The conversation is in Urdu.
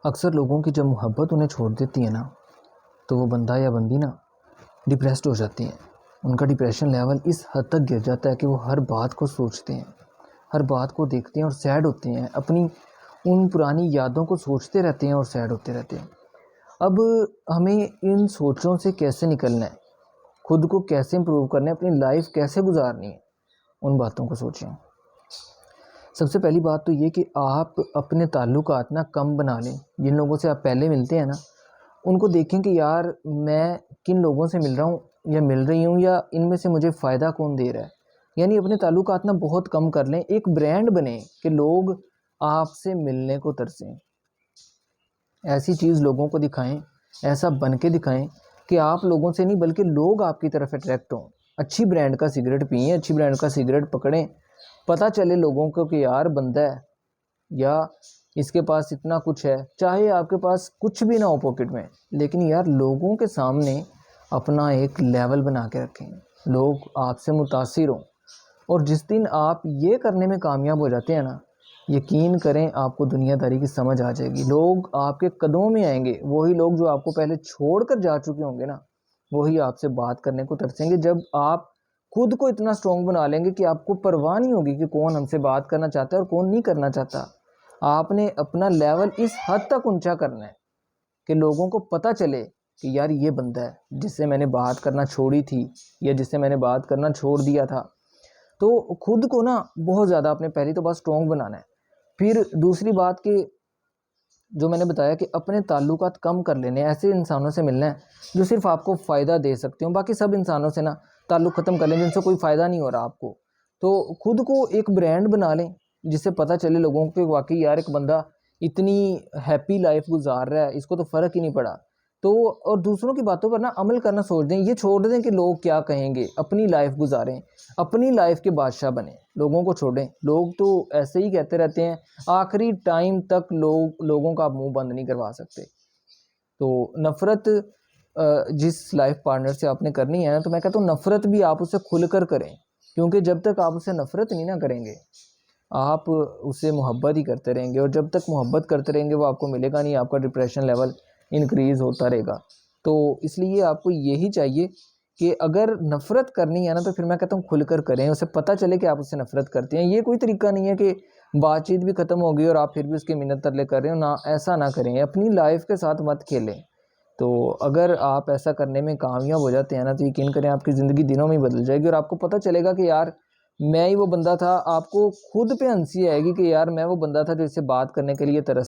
اکثر لوگوں کی جب محبت انہیں چھوڑ دیتی ہے نا، تو وہ بندہ یا بندی نا ڈپریسڈ ہو جاتی ہیں. ان کا ڈپریشن لیول اس حد تک گر جاتا ہے کہ وہ ہر بات کو سوچتے ہیں، ہر بات کو دیکھتے ہیں اور سیڈ ہوتے ہیں، اپنی ان پرانی یادوں کو سوچتے رہتے ہیں اور سیڈ ہوتے رہتے ہیں. اب ہمیں ان سوچوں سے کیسے نکلنا ہے، خود کو کیسے امپروو کرنا ہے، اپنی لائف کیسے گزارنی ہے، ان باتوں کو سوچیں. سب سے پہلی بات تو یہ کہ آپ اپنے تعلقات نا کم بنا لیں. جن لوگوں سے آپ پہلے ملتے ہیں نا، ان کو دیکھیں کہ یار میں کن لوگوں سے مل رہا ہوں یا مل رہی ہوں، یا ان میں سے مجھے فائدہ کون دے رہا ہے. یعنی اپنے تعلقات نا بہت کم کر لیں. ایک برانڈ بنے کہ لوگ آپ سے ملنے کو ترسیں. ایسی چیز لوگوں کو دکھائیں، ایسا بن کے دکھائیں کہ آپ لوگوں سے نہیں بلکہ لوگ آپ کی طرف اٹریکٹ ہوں. اچھی برانڈ کا سگریٹ پئیں، اچھی برانڈ کا سگریٹ پکڑیں، پتہ چلے لوگوں کو کہ یار بندہ ہے یا اس کے پاس اتنا کچھ ہے. چاہے آپ کے پاس کچھ بھی نہ ہو پاکٹ میں، لیکن یار لوگوں کے سامنے اپنا ایک لیول بنا کے رکھیں، لوگ آپ سے متاثر ہوں. اور جس دن آپ یہ کرنے میں کامیاب ہو جاتے ہیں نا، یقین کریں آپ کو دنیا داری کی سمجھ آ جائے گی. لوگ آپ کے قدموں میں آئیں گے. وہی لوگ جو آپ کو پہلے چھوڑ کر جا چکے ہوں گے نا، وہی آپ سے بات کرنے کو ترسیں گے. جب آپ خود کو اتنا سٹرونگ بنا لیں گے کہ آپ کو پرواہ نہیں ہوگی کہ کون ہم سے بات کرنا چاہتا ہے اور کون نہیں کرنا چاہتا. آپ نے اپنا لیول اس حد تک اونچا کرنا ہے کہ لوگوں کو پتہ چلے کہ یار یہ بندہ ہے جس سے میں نے بات کرنا چھوڑی تھی یا جس سے میں نے بات کرنا چھوڑ دیا تھا. تو خود کو نا بہت زیادہ اپنے پہلی تو بات سٹرونگ بنانا ہے. پھر دوسری بات کہ جو میں نے بتایا کہ اپنے تعلقات کم کر لینے، ایسے انسانوں سے ملنا ہے جو صرف آپ کو فائدہ دے سکتے ہوں. باقی سب انسانوں سے نا تعلق ختم کر لیں جن سے کوئی فائدہ نہیں ہو رہا آپ کو. تو خود کو ایک برانڈ بنا لیں جس سے پتہ چلے لوگوں کو کہ واقعی یار ایک بندہ اتنی ہیپی لائف گزار رہا ہے، اس کو تو فرق ہی نہیں پڑا. تو اور دوسروں کی باتوں پر نا عمل کرنا چھوڑ دیں. یہ چھوڑ دیں کہ لوگ کیا کہیں گے، اپنی لائف گزاریں، اپنی لائف کے بادشاہ بنیں، لوگوں کو چھوڑیں. لوگ تو ایسے ہی کہتے رہتے ہیں، آخری ٹائم تک لوگوں کا منہ بند نہیں کروا سکتے. تو نفرت جس لائف پارٹنر سے آپ نے کرنی ہے نا، تو میں کہتا ہوں نفرت بھی آپ اسے کھل کر کریں. کیونکہ جب تک آپ اسے نفرت نہیں نہ کریں گے، آپ اسے محبت ہی کرتے رہیں گے. اور جب تک محبت کرتے رہیں گے وہ آپ کو ملے گا نہیں. آپ کا ڈپریشن لیول انکریز ہوتا رہے گا. تو اس لیے آپ کو یہی چاہیے کہ اگر نفرت کرنی ہے نا، تو پھر میں کہتا ہوں کھل کر کریں، اسے پتہ چلے کہ آپ اسے نفرت کرتے ہیں. یہ کوئی طریقہ نہیں ہے کہ بات چیت بھی ختم ہو گئی اور آپ پھر بھی اس کے منت ترلے کر رہے ہو. نہ، ایسا نہ کریں. اپنی لائف کے ساتھ مت کھیلیں. تو اگر آپ ایسا کرنے میں کامیاب ہو جاتے ہیں نا، تو یقین کریں آپ کی زندگی دنوں میں بدل جائے گی. اور آپ کو پتہ چلے گا کہ یار میں ہی وہ بندہ تھا. آپ کو خود پہ ہنسی آئے گی کہ یار میں وہ بندہ تھا جو اس سے بات کرنے کے لیے ترس